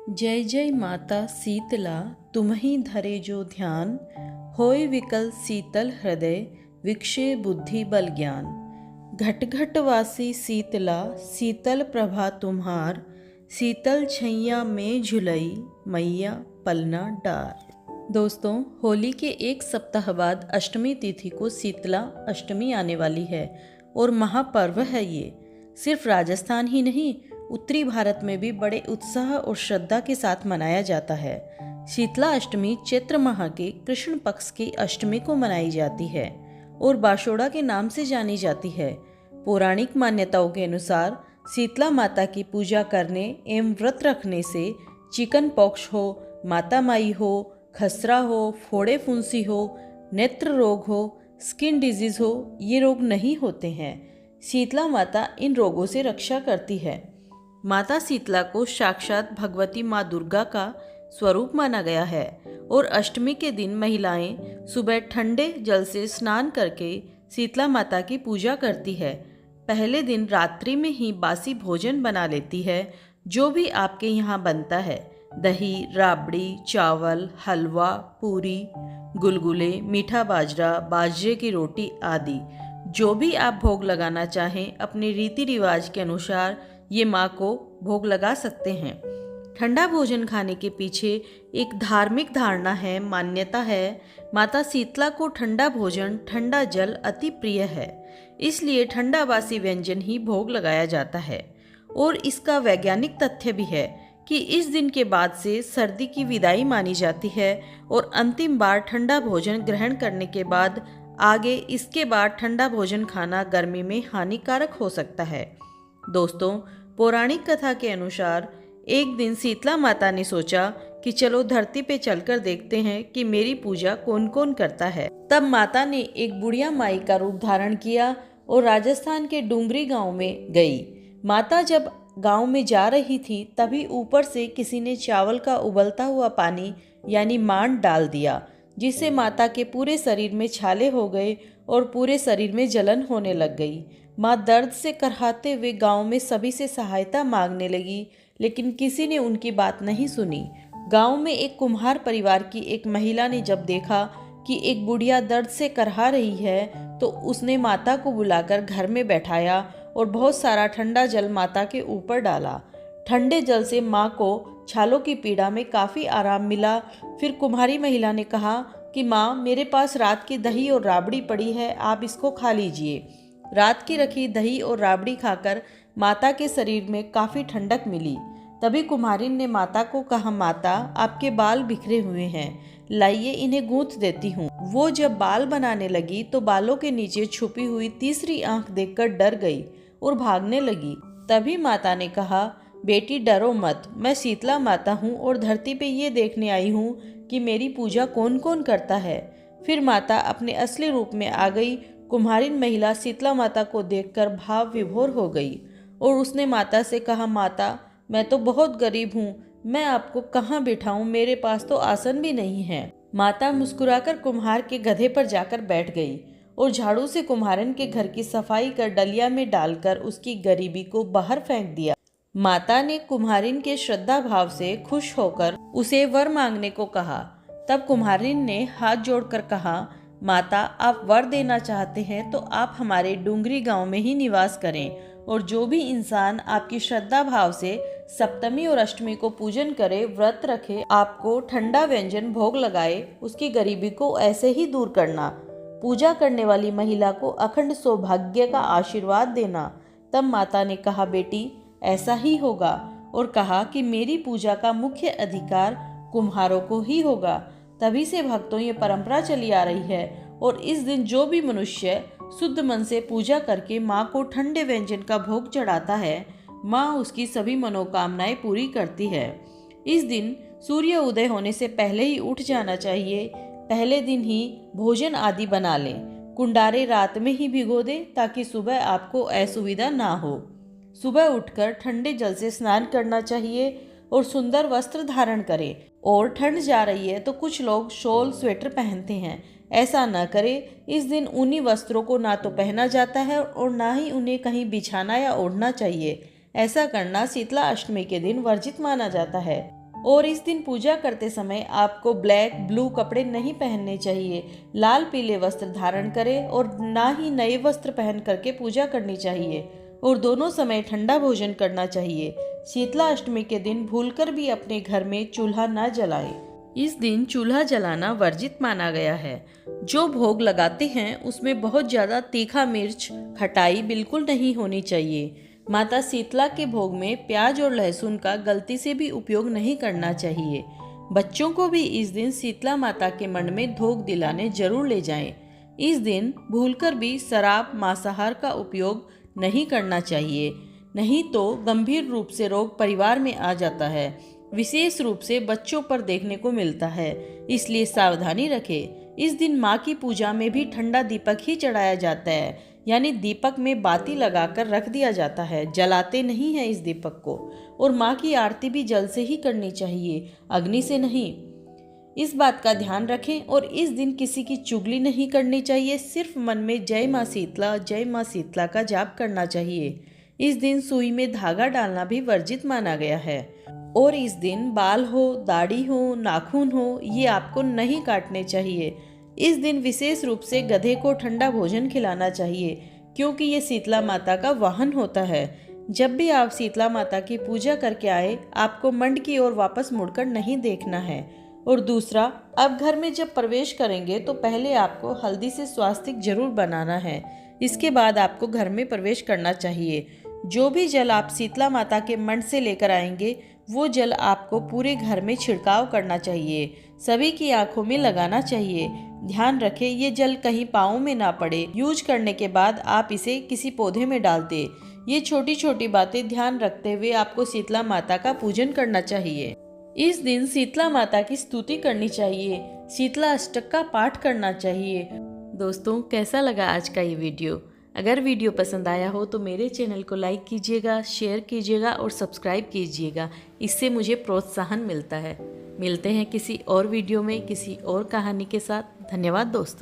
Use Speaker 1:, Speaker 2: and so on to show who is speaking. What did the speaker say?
Speaker 1: जय जय माता शीतला तुम्हि धरे जो ध्यान, होय विकल शीतल हृदय विकसे बुद्धि बल ज्ञान। घट घट वासी शीतला शीतल प्रभा तुम्हार, शीतल छैया में झुलई मैया पलना डार। दोस्तों, होली के एक सप्ताह बाद अष्टमी तिथि को शीतला अष्टमी आने वाली है और महापर्व है ये। सिर्फ राजस्थान ही नहीं, उत्तरी भारत में भी बड़े उत्साह और श्रद्धा के साथ मनाया जाता है। शीतला अष्टमी चैत्र माह के कृष्ण पक्ष की अष्टमी को मनाई जाती है और बाशोड़ा के नाम से जानी जाती है। पौराणिक मान्यताओं के अनुसार शीतला माता की पूजा करने एवं व्रत रखने से चिकन पॉक्स हो, माता माई हो, खसरा हो, फोड़े फुंसी हो, नेत्र रोग हो, स्किन डिजीज हो, ये रोग नहीं होते हैं। शीतला माता इन रोगों से रक्षा करती है। माता शीतला को साक्षात भगवती माँ दुर्गा का स्वरूप माना गया है और अष्टमी के दिन महिलाएं सुबह ठंडे जल से स्नान करके शीतला माता की पूजा करती है। पहले दिन रात्रि में ही बासी भोजन बना लेती है। जो भी आपके यहाँ बनता है, दही, राबड़ी, चावल, हलवा, पूरी, गुलगुले, मीठा बाजरा, बाजरे की रोटी आदि जो भी आप भोग लगाना चाहें, अपने रीति रिवाज के अनुसार ये माँ को भोग लगा सकते हैं। ठंडा भोजन खाने के पीछे एक धार्मिक धारणा है, मान्यता है। माता शीतला को ठंडा भोजन, ठंडा जल अति प्रिय है, इसलिए ठंडा बासी व्यंजन ही भोग लगाया जाता है। और इसका वैज्ञानिक तथ्य भी है कि इस दिन के बाद से सर्दी की विदाई मानी जाती है और अंतिम बार ठंडा भोजन ग्रहण करने के बाद आगे इसके बाद ठंडा भोजन खाना गर्मी में हानिकारक हो सकता है। दोस्तों, पौराणिक कथा के अनुसार एक दिन शीतला माता ने सोचा कि चलो धरती पे चलकर देखते हैं कि मेरी पूजा कौन कौन करता है। तब माता ने एक बुढ़िया माई का रूप धारण किया और राजस्थान के डुंगरी गांव में गई। माता जब गांव में जा रही थी, तभी ऊपर से किसी ने चावल का उबलता हुआ पानी यानी मांड डाल दिया, जिससे माता के पूरे शरीर में छाले हो गए और पूरे शरीर में जलन होने लग गई। माँ दर्द से करहाते हुए गांव में सभी से सहायता मांगने लगी, लेकिन किसी ने उनकी बात नहीं सुनी। गांव में एक कुम्हार परिवार की एक महिला ने जब देखा कि एक बुढ़िया दर्द से करहा रही है, तो उसने माता को बुलाकर घर में बैठाया और बहुत सारा ठंडा जल माता के ऊपर डाला। ठंडे जल से माँ को छालों की पीड़ा में काफ़ी आराम मिला। फिर कुम्हारी महिला ने कहा कि माँ, मेरे पास रात की दही और राबड़ी पड़ी है, आप इसको खा लीजिए। रात की रखी दही और राबड़ी खाकर माता के शरीर में काफ़ी ठंडक मिली। तभी कुम्हारिन ने माता को कहा, माता, आपके बाल बिखरे हुए हैं, लाइए इन्हें गूंथ देती हूँ। वो जब बाल बनाने लगी तो बालों के नीचे छुपी हुई तीसरी आंख देखकर डर गई और भागने लगी। तभी माता ने कहा, बेटी डरो मत, मैं शीतला माता हूँ और धरती पे ये देखने आई हूँ कि मेरी पूजा कौन कौन करता है। फिर माता अपने असली रूप में आ गई। कुम्हारिन महिला शीतला माता को देखकर भाव विभोर हो गई और उसने माता से कहा, माता, मैं तो बहुत गरीब हूँ, मैं आपको कहाँ बिठाऊं, मेरे पास तो आसन भी नहीं है। माता मुस्कुराकर कुम्हार के गधे पर जाकर बैठ गई और झाड़ू से कुम्हारिन के घर की सफाई कर डलिया में डालकर उसकी गरीबी को बाहर फेंक दिया। माता ने कुम्हारिन के श्रद्धा भाव से खुश होकर उसे वर मांगने को कहा। तब कुम्हारिन ने हाथ जोड़कर कहा, माता, आप वर देना चाहते हैं तो आप हमारे डुंगरी गांव में ही निवास करें और जो भी इंसान आपकी श्रद्धा भाव से सप्तमी और अष्टमी को पूजन करे, व्रत रखे, आपको ठंडा व्यंजन भोग लगाए, उसकी गरीबी को ऐसे ही दूर करना। पूजा करने वाली महिला को अखंड सौभाग्य का आशीर्वाद देना। तब माता ने कहा, बेटी, ऐसा ही होगा, और कहा कि मेरी पूजा का मुख्य अधिकार कुम्हारों को ही होगा। तभी से भक्तों ये परंपरा चली आ रही है और इस दिन जो भी मनुष्य शुद्ध मन से पूजा करके माँ को ठंडे व्यंजन का भोग चढ़ाता है, माँ उसकी सभी मनोकामनाएं पूरी करती है। इस दिन सूर्य उदय होने से पहले ही उठ जाना चाहिए। पहले दिन ही भोजन आदि बना लें। कुंडारे रात में ही भिगो दें ताकि सुबह आपको असुविधा ना हो। सुबह उठकर ठंडे जल से स्नान करना चाहिए और सुंदर वस्त्र धारण करें। और ठंड जा रही है तो कुछ लोग शॉल, स्वेटर पहनते हैं, ऐसा न करें। इस दिन ऊनी वस्त्रों को ना तो पहना जाता है और ना ही उन्हें कहीं बिछाना या ओढ़ना चाहिए। ऐसा करना शीतला अष्टमी के दिन वर्जित माना जाता है। और इस दिन पूजा करते समय आपको ब्लैक ब्लू कपड़े नहीं पहनने चाहिए। लाल पीले वस्त्र धारण करें और ना ही नए वस्त्र पहन करके पूजा करनी चाहिए और दोनों समय ठंडा भोजन करना चाहिए। शीतला अष्टमी के दिन भूलकर भी अपने घर में चूल्हा न जलाएं। इस दिन चूल्हा जलाना वर्जित माना गया है। जो भोग लगाते हैं उसमें बहुत ज़्यादा तीखा मिर्च खटाई बिल्कुल नहीं होनी चाहिए। माता शीतला के भोग में प्याज और लहसुन का गलती से भी उपयोग नहीं करना चाहिए। बच्चों को भी इस दिन शीतला माता के मंड में धोख दिलाने जरूर ले जाएं। इस दिन भूलकर भी शराब मांसाहार का उपयोग नहीं करना चाहिए, नहीं तो गंभीर रूप से रोग परिवार में आ जाता है। विशेष रूप से बच्चों पर देखने को मिलता है, इसलिए सावधानी रखें। इस दिन माँ की पूजा में भी ठंडा दीपक ही चढ़ाया जाता है, यानी दीपक में बाती लगाकर रख दिया जाता है, जलाते नहीं है इस दीपक को। और माँ की आरती भी जल से ही करनी चाहिए, अग्नि से नहीं। इस बात का ध्यान रखें और इस दिन किसी की चुगली नहीं करनी चाहिए। सिर्फ मन में जय माँ शीतला का जाप करना चाहिए। इस दिन सुई में धागा डालना भी वर्जित माना गया है और इस दिन बाल हो, दाढ़ी हो, नाखून हो, ये आपको नहीं काटने चाहिए। इस दिन विशेष रूप से गधे को ठंडा भोजन खिलाना चाहिए, क्योंकि ये शीतला माता का वाहन होता है। जब भी आप शीतला माता की पूजा करके आए, आपको मंड की ओर वापस मुड़कर नहीं देखना है। और दूसरा, अब घर में जब प्रवेश करेंगे तो पहले आपको हल्दी से स्वास्तिक जरूर बनाना है। इसके बाद आपको घर में प्रवेश करना चाहिए। जो भी जल आप शीतला माता के मंड से लेकर आएंगे, वो जल आपको पूरे घर में छिड़काव करना चाहिए, सभी की आंखों में लगाना चाहिए। ध्यान रखें ये जल कहीं पाँव में ना पड़े। यूज करने के बाद आप इसे किसी पौधे में डाल दें। ये छोटी छोटी बातें ध्यान रखते हुए आपको शीतला माता का पूजन करना चाहिए। इस दिन शीतला माता की स्तुति करनी चाहिए, शीतला अष्टक का पाठ करना चाहिए। दोस्तों, कैसा लगा आज का ये वीडियो? अगर वीडियो पसंद आया हो तो मेरे चैनल को लाइक कीजिएगा, शेयर कीजिएगा और सब्सक्राइब कीजिएगा। इससे मुझे प्रोत्साहन मिलता है। मिलते हैं किसी और वीडियो में किसी और कहानी के साथ। धन्यवाद दोस्तों।